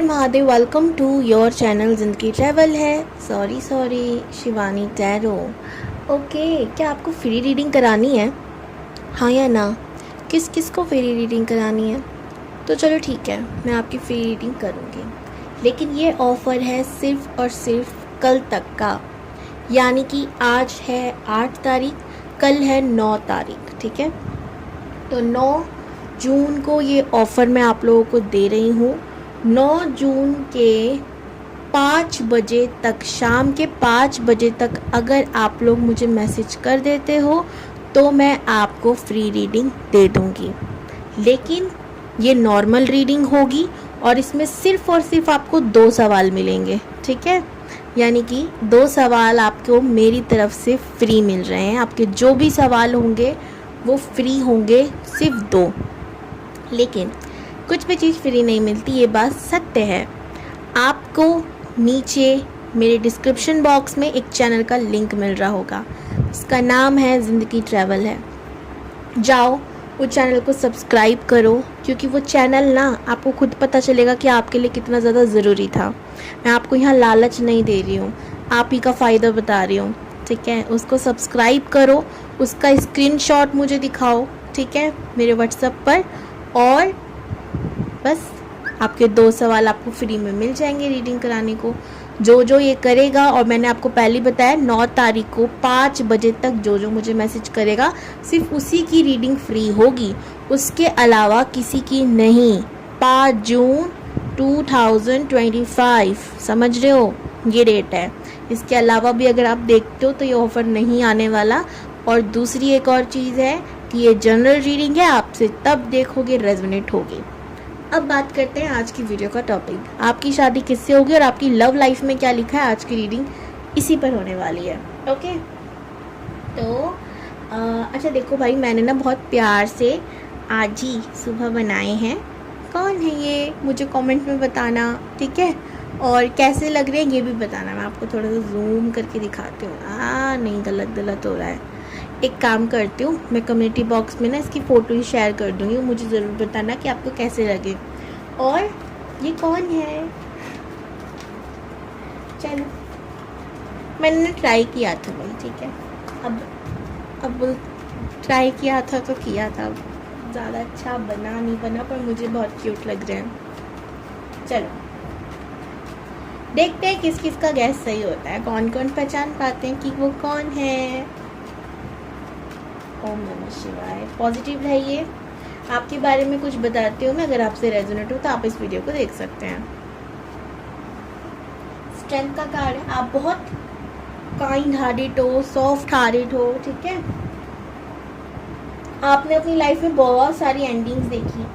Her Mahadev. Welcome to your channel ज़िंदगी travel है। Sorry Shivani tarot. Okay, क्या आपको फ्री रीडिंग करानी है? हाँ या ना? किस किस को फ्री रीडिंग करानी है? तो चलो ठीक है, मैं आपकी फ्री रीडिंग करूँगी, लेकिन ये ऑफ़र है सिर्फ़ और सिर्फ कल तक का। यानी कि आज है 8 तारीख, कल है 9 तारीख। ठीक है, तो 9 जून को ये ऑफ़र मैं आप लोगों को दे रही हूँ। 9 जून के 5 बजे तक, शाम के 5 बजे तक अगर आप लोग मुझे मैसेज कर देते हो तो मैं आपको फ्री रीडिंग दे दूँगी। लेकिन ये नॉर्मल रीडिंग होगी और इसमें सिर्फ़ और सिर्फ आपको 2 सवाल मिलेंगे। ठीक है, यानी कि 2 सवाल आपको मेरी तरफ से फ्री मिल रहे हैं। आपके जो भी सवाल होंगे वो फ्री होंगे, सिर्फ 2। लेकिन कुछ भी चीज़ फ्री नहीं मिलती, ये बात सत्य है। आपको नीचे मेरे डिस्क्रिप्शन बॉक्स में एक चैनल का लिंक मिल रहा होगा, उसका नाम है ज़िंदगी ट्रैवल है। जाओ वो चैनल को सब्सक्राइब करो, क्योंकि वो चैनल ना आपको खुद पता चलेगा कि आपके लिए कितना ज़्यादा ज़रूरी था। मैं आपको यहाँ लालच नहीं दे रही हूँ, आप ही का फ़ायदा बता रही हूँ। ठीक है, उसको सब्सक्राइब करो, उसका स्क्रीनशॉट मुझे दिखाओ, ठीक है, मेरे व्हाट्सएप पर, और बस आपके 2 सवाल आपको फ्री में मिल जाएंगे रीडिंग कराने को। जो ये करेगा, और मैंने आपको पहले बताया 9 तारीख को 5 बजे तक जो मुझे मैसेज करेगा सिर्फ उसी की रीडिंग फ्री होगी, उसके अलावा किसी की नहीं। 5 जून 2025, समझ रहे हो, ये डेट है। इसके अलावा भी अगर आप देखते हो तो ये ऑफ़र नहीं आने वाला। और दूसरी एक और चीज़ है कि ये जनरल रीडिंग है, आपसे तब देखोगे रेजोनेट होगी। अब बात करते हैं आज की वीडियो का टॉपिक, आपकी शादी किससे होगी और आपकी लव लाइफ में क्या लिखा है। आज की रीडिंग इसी पर होने वाली है। ओके, तो अच्छा देखो भाई, मैंने ना बहुत प्यार से आज ही सुबह बनाए हैं। कौन है ये मुझे कमेंट में बताना, ठीक है, और कैसे लग रहे हैं ये भी बताना। मैं आपको थोड़ा सा जूम करके दिखाती हूँ। नहीं, गलत हो रहा है। एक काम करती हूँ, मैं कम्युनिटी बॉक्स में ना इसकी फ़ोटो ही शेयर कर दूँगी, मुझे ज़रूर बताना कि आपको कैसे लगे। और ये कौन है? चलो, मैंने ट्राई किया था भाई, ठीक है, अब ट्राई किया था तो किया था, ज़्यादा अच्छा बना नहीं बना, पर मुझे बहुत क्यूट लग रहे हैं। चलो देखते हैं किस किस का गैस सही होता है, कौन कौन पहचान पाते हैं कि वो कौन है। ओम नमः शिवाय। पॉजिटिव रहिए, आपके बारे में कुछ बताती हूँ मैं, अगर आपसे रेजोनेट हो तो आप इस वीडियो को देख सकते हैं। स्ट्रेंथ का कार्ड है, आप बहुत काइंड हार्टेड हो, सॉफ्ट हार्टेड हो, ठीक है। आपने अपनी लाइफ में बहुत सारी एंडिंग्स देखी,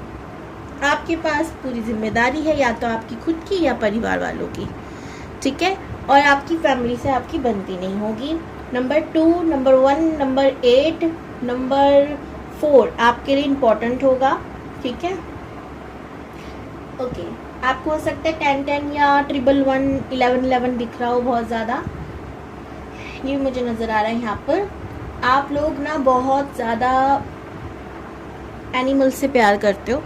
आपके पास पूरी जिम्मेदारी है, या तो आपकी खुद की या परिवार वालों की, ठीक है, और आपकी फैमिली से आपकी बनती नहीं होगी। नंबर 2, नंबर 1, नंबर 8, नंबर 4 आपके लिए इम्पोर्टेंट होगा, ठीक है। ओके, आपको हो सकता है 10-10 या 111, 11-11 दिख रहा हो बहुत ज़्यादा, ये मुझे नज़र आ रहा है यहाँ पर। आप लोग ना बहुत ज़्यादा एनिमल से प्यार करते हो,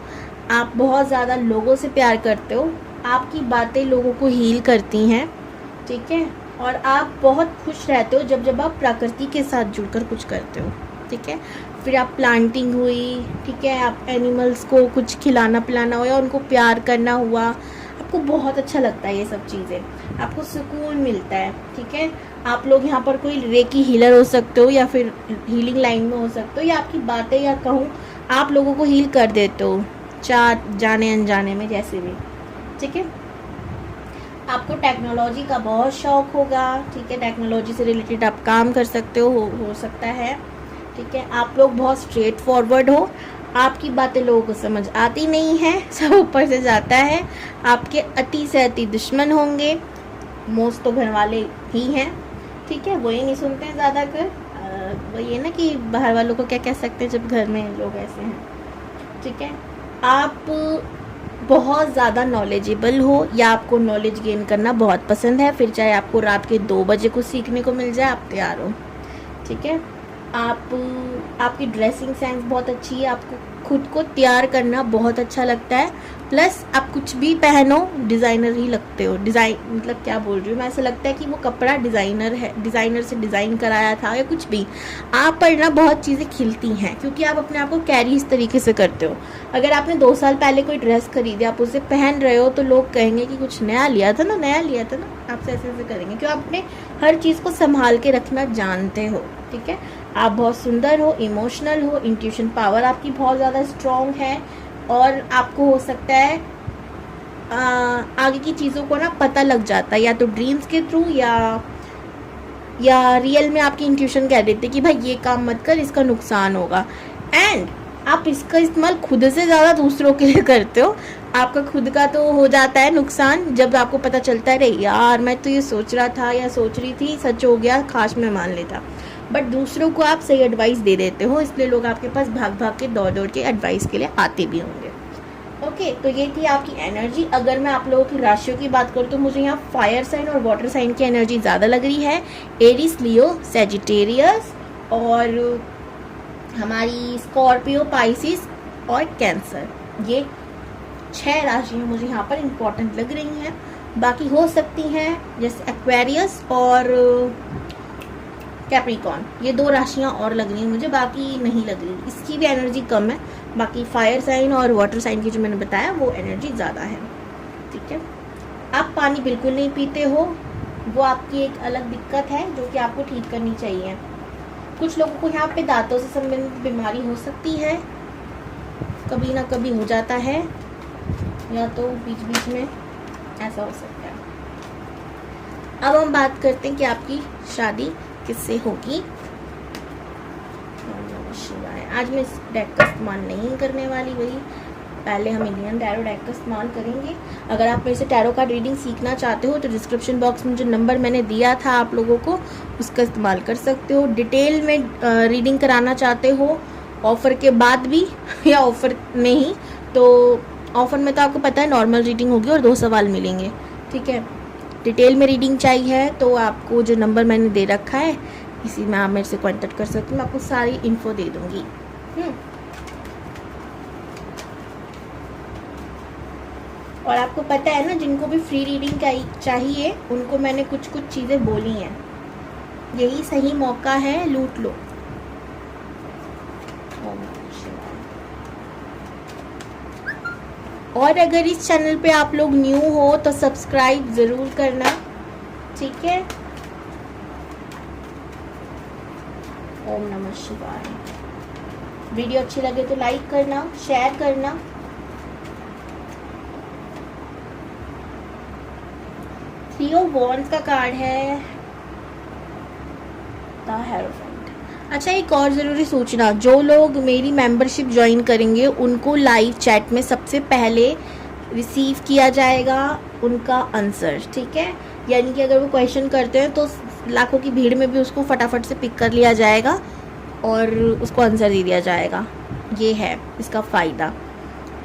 आप बहुत ज़्यादा लोगों से प्यार करते हो, आपकी बातें लोगों को हील करती हैं, ठीक है, और आप बहुत खुश रहते हो जब आप प्रकृति के साथ जुड़कर कुछ करते हो, ठीक है। फिर आप प्लांटिंग हुई, ठीक है, आप एनिमल्स को कुछ खिलाना पिलाना हुआ, उनको प्यार करना हुआ, आपको बहुत अच्छा लगता है ये सब चीज़ें, आपको सुकून मिलता है, ठीक है। आप लोग यहाँ पर कोई रेकी हीलर हो सकते हो, या फिर हीलिंग लाइन में हो सकते हो, या आपकी बातें, या कहूँ आप लोगों को हील कर देते हो, जाने अनजाने में, जैसे भी, ठीक है। आपको टेक्नोलॉजी का बहुत शौक होगा, ठीक है, टेक्नोलॉजी से रिलेटेड आप काम कर सकते हो सकता है, ठीक है। आप लोग बहुत स्ट्रेट फॉरवर्ड हो, आपकी बातें लोगों को समझ आती नहीं है, सब ऊपर से जाता है। आपके अति से अति दुश्मन होंगे, मोस्ट तो घर वाले ही हैं, ठीक है, वो ही नहीं सुनते हैं ज़्यादा कर। वही है ना कि बाहर वालों को क्या कह सकते हैं जब घर में लोग ऐसे हैं, ठीक है। आप बहुत ज़्यादा नॉलेजेबल हो, या आपको नॉलेज गेन करना बहुत पसंद है, फिर चाहे आपको रात के 2 बजे कुछ सीखने को मिल जाए, आप तैयार हो, ठीक है। आपकी ड्रेसिंग सेंस बहुत अच्छी है, आपको खुद को तैयार करना बहुत अच्छा लगता है, प्लस आप कुछ भी पहनो डिज़ाइनर ही लगते हो। डिज़ाइन मतलब क्या बोल रही हूँ मैं, ऐसा लगता है कि वो कपड़ा डिज़ाइनर है, डिज़ाइनर से डिज़ाइन कराया था या कुछ भी। आप पर ना बहुत चीज़ें खिलती हैं क्योंकि आप अपने आप को कैरी इस तरीके से करते हो। अगर आपने 2 साल पहले कोई ड्रेस खरीदी, आप उसे पहन रहे हो, तो लोग कहेंगे कि कुछ नया लिया था ना, नया लिया था ना, आपसे ऐसे ऐसे करेंगे क्यों, आपने हर चीज़ को संभाल के रखना जानते हो। ठीक है, आप बहुत सुंदर हो, इमोशनल हो, इंट्यूशन पावर आपकी बहुत ज़्यादा स्ट्रॉन्ग है, और आपको हो सकता है आगे की चीज़ों को ना पता लग जाता है, या तो ड्रीम्स के थ्रू या रियल में आपकी इंट्यूशन कह देते कि भाई ये काम मत कर, इसका नुकसान होगा। एंड आप इसका इस्तेमाल खुद से ज़्यादा दूसरों के लिए करते हो। आपका खुद का तो हो जाता है नुकसान जब आपको पता चलता है अरे यार मैं तो ये सोच रहा था या सोच रही थी, सच हो गया, काश मैं मान लेता। बट दूसरों को आप सही एडवाइस दे देते हो, इसलिए लोग आपके पास भाग भाग के दौड़ दौड़ के एडवाइस के लिए आते भी होंगे। ओके, तो ये थी आपकी एनर्जी। अगर मैं आप लोगों की राशियों की बात करूँ तो मुझे यहाँ फायर साइन और वाटर साइन की एनर्जी ज़्यादा लग रही है। एरिस, लियो, सेजिटेरियस और हमारी स्कॉर्पियो, पाइसिस और कैंसर, ये 6 राशियाँ मुझे यहाँ पर इम्पोर्टेंट लग रही हैं। बाकी हो सकती हैं जैसे एक्वेरियस और कैप्रिकॉर्न, ये 2 राशियाँ और लग रही हैं मुझे, बाकी नहीं लग रही, इसकी भी एनर्जी कम है। बाकी फायर साइन और वाटर साइन की जो मैंने बताया वो एनर्जी ज़्यादा है। ठीक है, आप पानी बिल्कुल नहीं पीते हो, वो आपकी एक अलग दिक्कत है जो कि आपको ठीक करनी चाहिए। कुछ लोगों को यहाँ पे दांतों से संबंधित बीमारी हो सकती है, कभी ना कभी हो जाता है, या तो बीच बीच में ऐसा हो सकता है। अब हम बात करते हैं कि आपकी शादी किससे होगी। आज मैं इस डेक का इस्तेमाल नहीं करने वाली, वही पहले हम इंडियन टैरो डेक का इस्तेमाल करेंगे। अगर आप मेरे से टैरो कार्ड रीडिंग सीखना चाहते हो तो डिस्क्रिप्शन बॉक्स में जो नंबर मैंने दिया था आप लोगों को, उसका इस्तेमाल कर सकते हो। डिटेल में रीडिंग कराना चाहते हो ऑफ़र के बाद भी या ऑफ़र में ही, तो ऑफ़र में तो आपको पता है नॉर्मल रीडिंग होगी और 2 सवाल मिलेंगे। ठीक है, डिटेल में रीडिंग चाहिए तो आपको जो नंबर मैंने दे रखा है इसी में आप मेरे से कॉन्टेक्ट कर सकते हो, मैं आपको सारी इन्फो दे दूँगी। और आपको पता है ना, जिनको भी फ्री रीडिंग चाहिए उनको मैंने कुछ कुछ चीज़ें बोली हैं, यही सही मौका है, लूट लो। और अगर इस चैनल पे आप लोग न्यू हो तो सब्सक्राइब ज़रूर करना। ठीक है, ओम नमः शिवाय। वीडियो अच्छी लगे तो लाइक करना, शेयर करना। थ्री ऑफ वॉन्ड्स का कार्ड है, द हेरोफेंट। अच्छा, एक और ज़रूरी सूचना, जो लोग मेरी मेंबरशिप ज्वाइन करेंगे उनको लाइव चैट में सबसे पहले रिसीव किया जाएगा उनका आंसर। ठीक है, यानी कि अगर वो क्वेश्चन करते हैं तो लाखों की भीड़ में भी उसको फटाफट से पिक कर लिया जाएगा और उसको आंसर दे दिया जाएगा। ये है इसका फ़ायदा।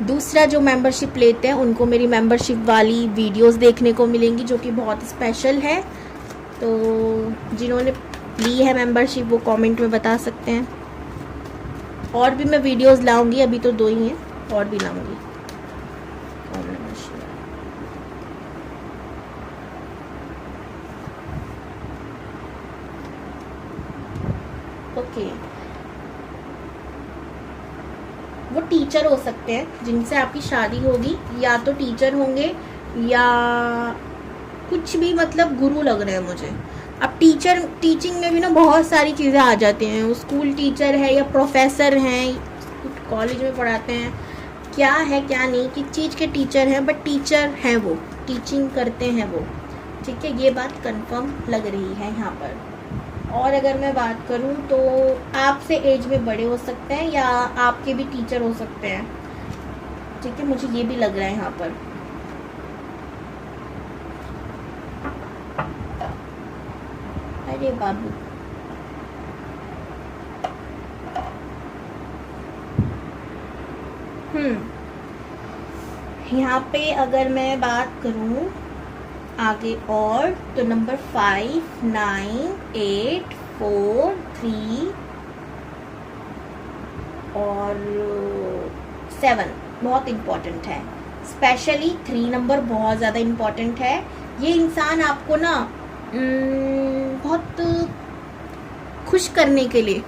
दूसरा, जो मेंबरशिप लेते हैं उनको मेरी मेंबरशिप वाली वीडियोस देखने को मिलेंगी जो कि बहुत स्पेशल है। तो जिन्होंने ली है मेंबरशिप वो कमेंट में बता सकते हैं। और भी मैं वीडियोस लाऊंगी, अभी तो 2 ही हैं, और भी लाऊंगी। ओम नमः शिवाय। ओके, वो टीचर हो सकते हैं जिनसे आपकी शादी होगी, या तो टीचर होंगे या कुछ भी, मतलब गुरु लग रहे हैं मुझे। अब टीचिंग में भी ना बहुत सारी चीज़ें आ जाती हैं, स्कूल टीचर है या प्रोफेसर हैं, कॉलेज में पढ़ाते हैं, क्या है क्या नहीं, किस चीज़ के टीचर हैं, बट टीचर हैं, वो टीचिंग करते हैं वो। ठीक है, ये बात कंफर्म लग रही है यहाँ पर। और अगर मैं बात करूँ तो आपसे एज में बड़े हो सकते हैं या आपके भी टीचर हो सकते हैं। ठीक है, मुझे ये भी लग रहा है यहाँ पर। अरे बाबू, यहाँ पे अगर मैं बात करूँ आगे और, तो नंबर 5, 9, 8, 4, 3, और 7 बहुत इम्पॉर्टेंट है, स्पेशली 3 नंबर बहुत ज़्यादा इम्पॉर्टेंट है। ये इंसान आपको ना बहुत खुश करने के लिए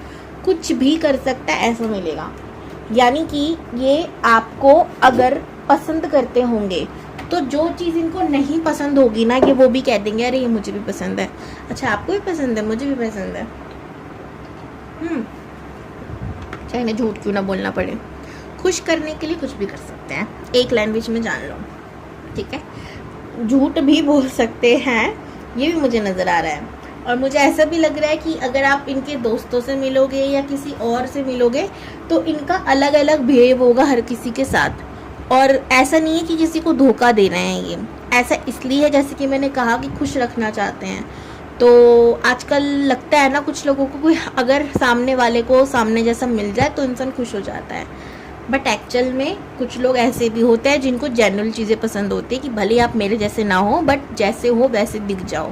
कुछ भी कर सकता है ऐसा मिलेगा। यानी कि ये आपको अगर पसंद करते होंगे तो जो चीज़ इनको नहीं पसंद होगी ना, ये वो भी कह देंगे अरे ये मुझे भी पसंद है, अच्छा आपको भी पसंद है, मुझे भी पसंद है। चाहे इन्हें झूठ क्यों ना बोलना पड़े, खुश करने के लिए कुछ भी कर सकते हैं, एक लैंग्वेज में जान लो, ठीक है। झूठ भी बोल सकते हैं, ये भी मुझे नज़र आ रहा है। और मुझे ऐसा भी लग रहा है कि अगर आप इनके दोस्तों से मिलोगे या किसी और से मिलोगे तो इनका अलग अलग बिहेव होगा हर किसी के साथ। और ऐसा नहीं है कि किसी को धोखा दे रहे हैं, ये ऐसा इसलिए है जैसे कि मैंने कहा कि खुश रखना चाहते हैं। तो आजकल लगता है ना कुछ लोगों को, कोई अगर सामने वाले को सामने जैसा मिल जाए तो इंसान खुश हो जाता है, बट एक्चुअल में कुछ लोग ऐसे भी होते हैं जिनको जनरल चीज़ें पसंद होती है कि भले आप मेरे जैसे ना हो बट जैसे हो वैसे दिख जाओ।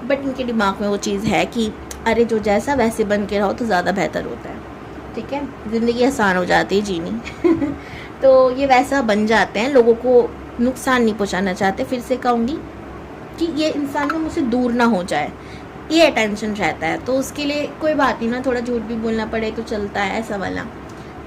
बट इनके दिमाग में वो चीज़ है कि अरे जो जैसा वैसे बन के रहो तो ज़्यादा बेहतर होता है, ठीक है, ज़िंदगी आसान हो जाती है जीनी। तो ये वैसा बन जाते हैं, लोगों को नुकसान नहीं पहुंचाना चाहते। फिर से कहूँगी कि ये इंसान में मुझसे दूर ना हो जाए, ये टेंशन रहता है। तो उसके लिए कोई बात नहीं ना, थोड़ा झूठ भी बोलना पड़े तो चलता है, ऐसा वाला,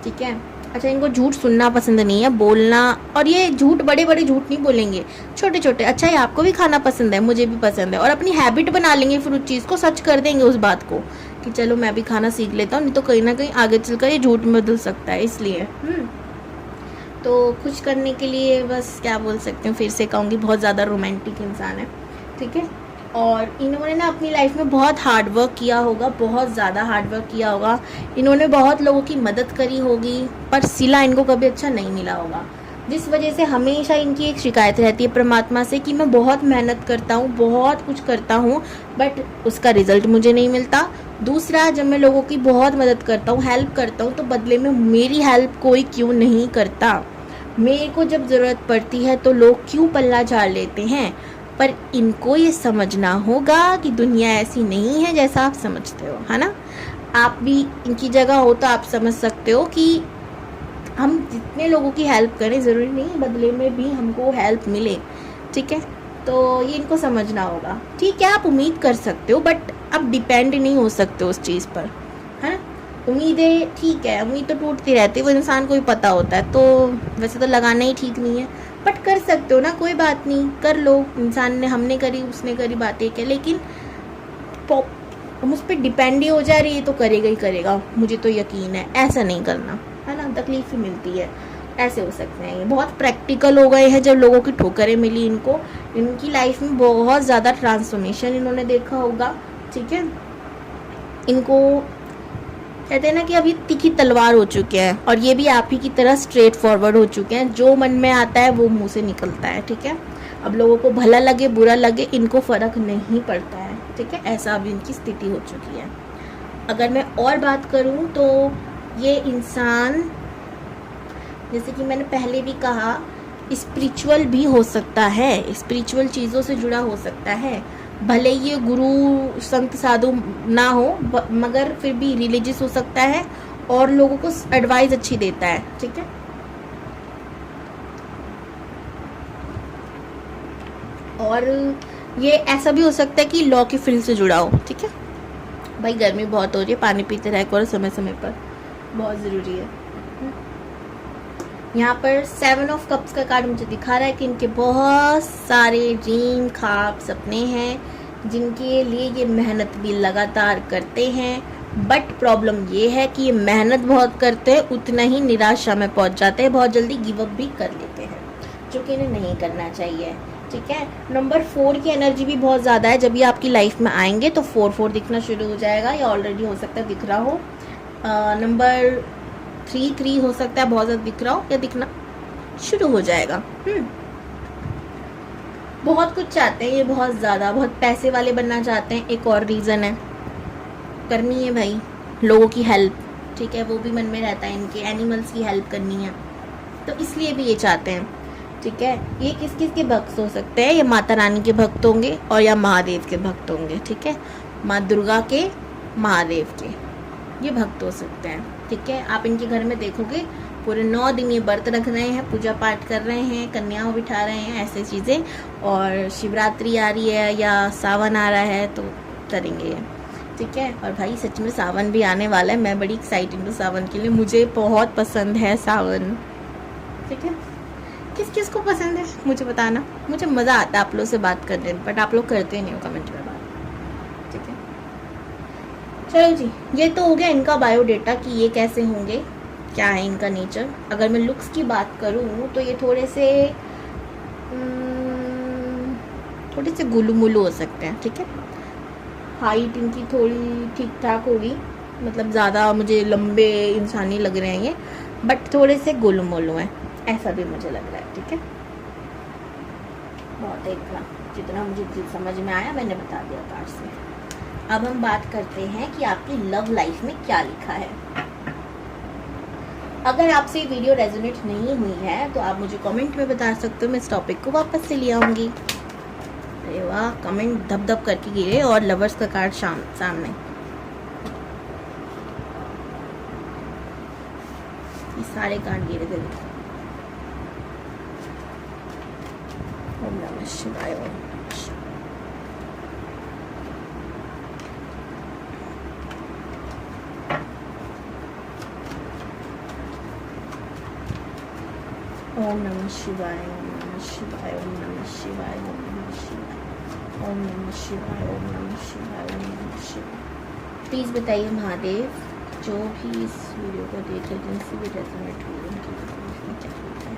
ठीक है। अच्छा, इनको झूठ सुनना पसंद नहीं है, बोलना। और ये झूठ बड़े बड़े झूठ नहीं बोलेंगे, छोटे छोटे। अच्छा, ये आपको भी खाना पसंद है, मुझे भी पसंद है, और अपनी हैबिट बना लेंगे, फिर उस चीज़ को सच कर देंगे, उस बात को कि चलो मैं भी खाना सीख लेता हूँ, नहीं तो कहीं ना कहीं आगे चलकर ये झूठ में बदल सकता है। इसलिए तो खुश करने के लिए बस क्या बोल सकते हैं, फिर से कहूँगी बहुत ज़्यादा रोमांटिक इंसान है, ठीक है। और इन्होंने ना अपनी लाइफ में बहुत हार्ड वर्क किया होगा, बहुत ज़्यादा हार्ड वर्क किया होगा। इन्होंने बहुत लोगों की मदद करी होगी, पर सिला इनको कभी अच्छा नहीं मिला होगा, जिस वजह से हमेशा इनकी एक शिकायत रहती है परमात्मा से कि मैं बहुत मेहनत करता हूँ, बहुत कुछ करता हूँ, बट उसका रिजल्ट मुझे नहीं मिलता। दूसरा, जब मैं लोगों की बहुत मदद करता हूँ, हेल्प करता हूँ, तो बदले में मेरी हेल्प कोई क्यों नहीं करता। मेरे को जब ज़रूरत पड़ती है तो लोग क्यों पल्ला झाड़ लेते हैं। पर इनको ये समझना होगा कि दुनिया ऐसी नहीं है जैसा आप समझते हो, है ना। आप भी इनकी जगह हो तो आप समझ सकते हो कि हम जितने लोगों की हेल्प करें, ज़रूरी नहीं बदले में भी हमको हेल्प मिले, ठीक है। तो ये इनको समझना होगा, ठीक है। आप उम्मीद कर सकते हो बट आप डिपेंड नहीं हो सकते उस चीज़ पर, है ना। उम्मीदें ठीक है, उम्मीद तो टूटती रहती है, वो इंसान को भी पता होता है, तो वैसे तो लगाना ही ठीक नहीं है, बट कर सकते हो ना, कोई बात नहीं, कर लो। इंसान ने, हमने करी, उसने करी, बातें क्या, लेकिन हम उस पर डिपेंड ही हो जा रही है तो करेगा ही करेगा, मुझे तो यकीन है, ऐसा नहीं करना, है ना। तकलीफ ही मिलती है, ऐसे हो सकते हैं। ये बहुत प्रैक्टिकल हो गए हैं जब लोगों की ठोकरें मिली इनको, इनकी लाइफ में बहुत ज़्यादा ट्रांसफॉर्मेशन इन्होंने देखा होगा, ठीक है। इनको कहते हैं ना कि अभी तीखी तलवार हो चुके हैं, और ये भी आप ही की तरह स्ट्रेट फॉरवर्ड हो चुके हैं, जो मन में आता है वो मुंह से निकलता है, ठीक है। अब लोगों को भला लगे बुरा लगे इनको फ़र्क नहीं पड़ता है, ठीक है। ऐसा अभी इनकी स्थिति हो चुकी है। अगर मैं और बात करूं तो ये इंसान, जैसे कि मैंने पहले भी कहा, स्पिरिचुअल भी हो सकता है, स्पिरिचुअल चीज़ों से जुड़ा हो सकता है, भले ये गुरु संत साधु ना हो मगर फिर भी रिलीजियस हो सकता है और लोगों को एडवाइस अच्छी देता है, ठीक है। और ये ऐसा भी हो सकता है कि लॉ की फील्ड से जुड़ा हो, ठीक है। भाई गर्मी बहुत हो रही है, पानी पीते रह करो समय समय पर, बहुत ज़रूरी है। यहाँ पर 7 ऑफ कप्स का कार्ड मुझे दिखा रहा है कि इनके बहुत सारे ड्रीम, ख्वाब, सपने हैं जिनके लिए ये मेहनत भी लगातार करते हैं, बट प्रॉब्लम ये है कि ये मेहनत बहुत करते हैं, उतना ही निराशा में पहुँच जाते हैं, बहुत जल्दी गिव अप भी कर लेते हैं, जो कि इन्हें नहीं करना चाहिए, ठीक है। नंबर 4 की एनर्जी भी बहुत ज़्यादा है, जब ये आपकी लाइफ में आएंगे तो 4 दिखना शुरू हो जाएगा, या ऑलरेडी हो सकता है दिख रहा हो। नंबर 3 हो सकता है बहुत ज़्यादा दिख रहा हो, या दिखना शुरू हो जाएगा। बहुत कुछ चाहते हैं ये, बहुत ज़्यादा, बहुत पैसे वाले बनना चाहते हैं, एक और रीज़न है। करनी है भाई लोगों की हेल्प, ठीक है, वो भी मन में रहता है इनके, एनिमल्स की हेल्प करनी है, तो इसलिए भी ये चाहते हैं, ठीक है। ये किस किस के भक्त हो सकते हैं, ये माता रानी के भक्त होंगे और या महादेव के भक्त होंगे, ठीक है, माँ दुर्गा के, महादेव के, ये भक्त हो सकते हैं, ठीक है। आप इनके घर में देखोगे पूरे 9 दिन ये व्रत रख रहे हैं, पूजा पाठ कर रहे हैं, कन्याओं बिठा रहे हैं, ऐसे चीज़ें। और शिवरात्रि आ रही है या सावन आ रहा है तो करेंगे, ठीक है। और भाई सच में सावन भी आने वाला है, मैं बड़ी एक्साइटेड हूँ सावन के लिए, मुझे बहुत पसंद है सावन, ठीक है। किस किस को पसंद है मुझे बताना, मुझे मज़ा आता है आप लोग से बात करने में, बट आप लोग करते नहीं हो कमेंट में बात, ठीक है। चलो जी, ये तो हो गया इनका बायोडेटा कि ये कैसे होंगे, क्या है इनका नेचर। अगर मैं लुक्स की बात करूँ तो ये थोड़े से गुलू मुलू हो सकते हैं, ठीक है। हाइट इनकी थोड़ी ठीक ठाक होगी, मतलब ज़्यादा मुझे लंबे इंसान नहीं लग रहे हैं ये, बट थोड़े से गुलू मुलू हैं, ऐसा भी मुझे लग रहा है, ठीक है। बहुत इतना जितना मुझे समझ में आया मैंने बता दिया कार्ड से। अब हम बात करते हैं कि आपकी लव लाइफ में क्या लिखा है। अगर आपसे ये वीडियो रेजोनेट नहीं हुई है तो आप मुझे कमेंट में बता सकते हो, मैं इस टॉपिक को वापस से ले आऊँगी। अरे वाह, कमेंट धप धप करके गिरे और लवर्स का कार्ड सामने। ये सारे कार्ड गिरे थे। ओम नमः शिवाय। ओम नमः शिवाय। ओम नमः शिवाय। ओम नमः शिवाय। ओम नमः शिवाय। ओम नमः शिवाय। ओम नमः शिवाय। ओम नमः शिवाय। ओम नमः शिवाय। प्लीज़ बताइए महादेव, जो भी इस वीडियो को देख रहे हैं जिनसे भी रेजोनेट हुई उनकी लाइफ में क्या होता है।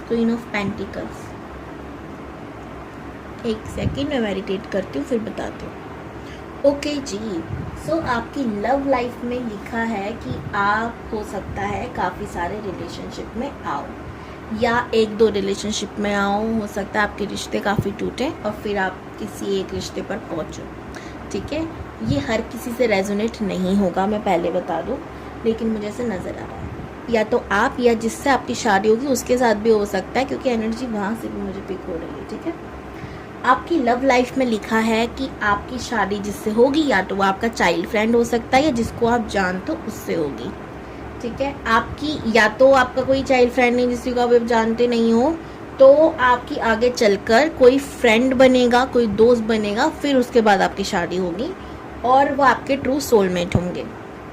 Queen of pentacles. एक सेकेंड मैं मेडिटेट करती हूँ फिर बताती हूँ। ओके जी, सो आपकी लव लाइफ में लिखा है कि आप हो सकता है काफ़ी सारे रिलेशनशिप में आओ या 1-2 रिलेशनशिप में आओ, हो सकता है आपके रिश्ते काफ़ी टूटे और फिर आप किसी एक रिश्ते पर पहुँचो, ठीक है। ये हर किसी से रेजोनेट नहीं होगा, मैं पहले बता दूँ, लेकिन मुझे ऐसे नज़र आ रहा है या तो आप या जिससे आपकी शादी होगी उसके साथ भी हो सकता है, क्योंकि एनर्जी वहाँ से भी मुझे पिक हो रही है, ठीक है। आपकी लव लाइफ में लिखा है कि आपकी शादी जिससे होगी या तो वो आपका चाइल्ड फ्रेंड हो सकता है या जिसको आप जानते हो उससे होगी, ठीक है। आपकी या तो आपका कोई चाइल्ड फ्रेंड नहीं जिसको आप जानते नहीं हो, तो आपकी आगे चलकर कोई फ्रेंड बनेगा, कोई दोस्त बनेगा, फिर उसके बाद आपकी शादी होगी और वो आपके ट्रू सोलमेट होंगे।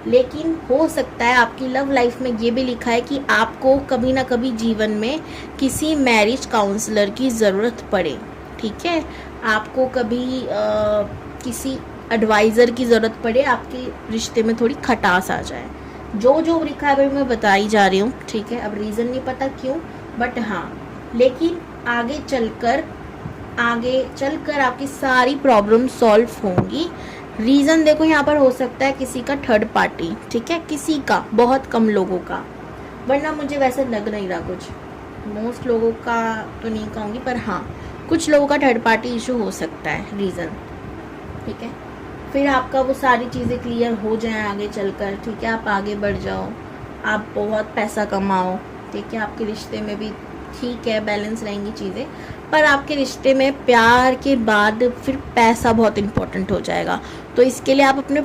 लेकिन हो सकता है आपकी लव लाइफ में ये भी लिखा है कि आपको कभी ना कभी जीवन में किसी मैरिज काउंसलर की ज़रूरत पड़े, ठीक है। आपको कभी किसी एडवाइज़र की ज़रूरत पड़े, आपके रिश्ते में थोड़ी खटास आ जाए। जो जो लिखा है भाई मैं बताई जा रही हूँ, ठीक है। अब रीज़न नहीं पता क्यों, बट हाँ, लेकिन आगे चलकर आपकी सारी प्रॉब्लम सॉल्व होंगी। रीज़न देखो यहाँ पर हो सकता है किसी का थर्ड पार्टी, ठीक है, किसी का, बहुत कम लोगों का, वरना मुझे वैसे लग नहीं रहा कुछ, मोस्ट लोगों का तो नहीं कहूँगी, पर हाँ कुछ लोगों का थर्ड पार्टी इशू हो सकता है रीज़न, ठीक है। फिर आपका वो सारी चीज़ें क्लियर हो जाएं आगे चलकर, ठीक है। आप आगे बढ़ जाओ, आप बहुत पैसा कमाओ, ठीक है। आपके रिश्ते में भी ठीक है बैलेंस रहेंगी चीज़ें, पर आपके रिश्ते में प्यार के बाद फिर पैसा बहुत इम्पोर्टेंट हो जाएगा। तो इसके लिए आप अपने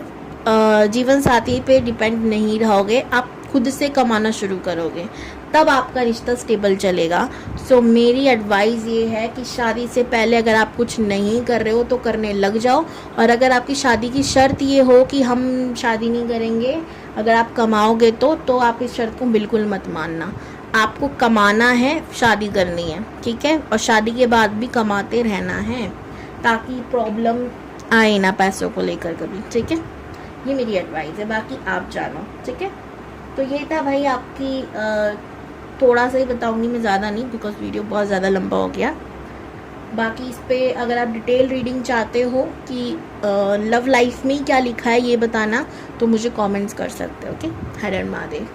जीवन साथी पे डिपेंड नहीं रहोगे, आप खुद से कमाना शुरू करोगे, तब आपका रिश्ता स्टेबल चलेगा। सो मेरी एडवाइस ये है कि शादी से पहले अगर आप कुछ नहीं कर रहे हो तो करने लग जाओ, और अगर आपकी शादी की शर्त ये हो कि हम शादी नहीं करेंगे अगर आप कमाओगे तो आप इस शर्त को बिल्कुल मत मानना। आपको कमाना है, शादी करनी है, ठीक है, और शादी के बाद भी कमाते रहना है ताकि प्रॉब्लम आए ना पैसों को लेकर कभी, ठीक है। ये मेरी एडवाइस है, बाकी आप जानो, ठीक है। तो ये था भाई आपकी थोड़ा सा ही बताऊंगी मैं, ज़्यादा नहीं, बिकॉज वीडियो बहुत ज़्यादा लंबा हो गया। बाकी इस पे अगर आप डिटेल रीडिंग चाहते हो कि लव लाइफ में क्या लिखा है ये बताना, तो मुझे कमेंट्स कर सकते हो, ओके। हर हर महादेव।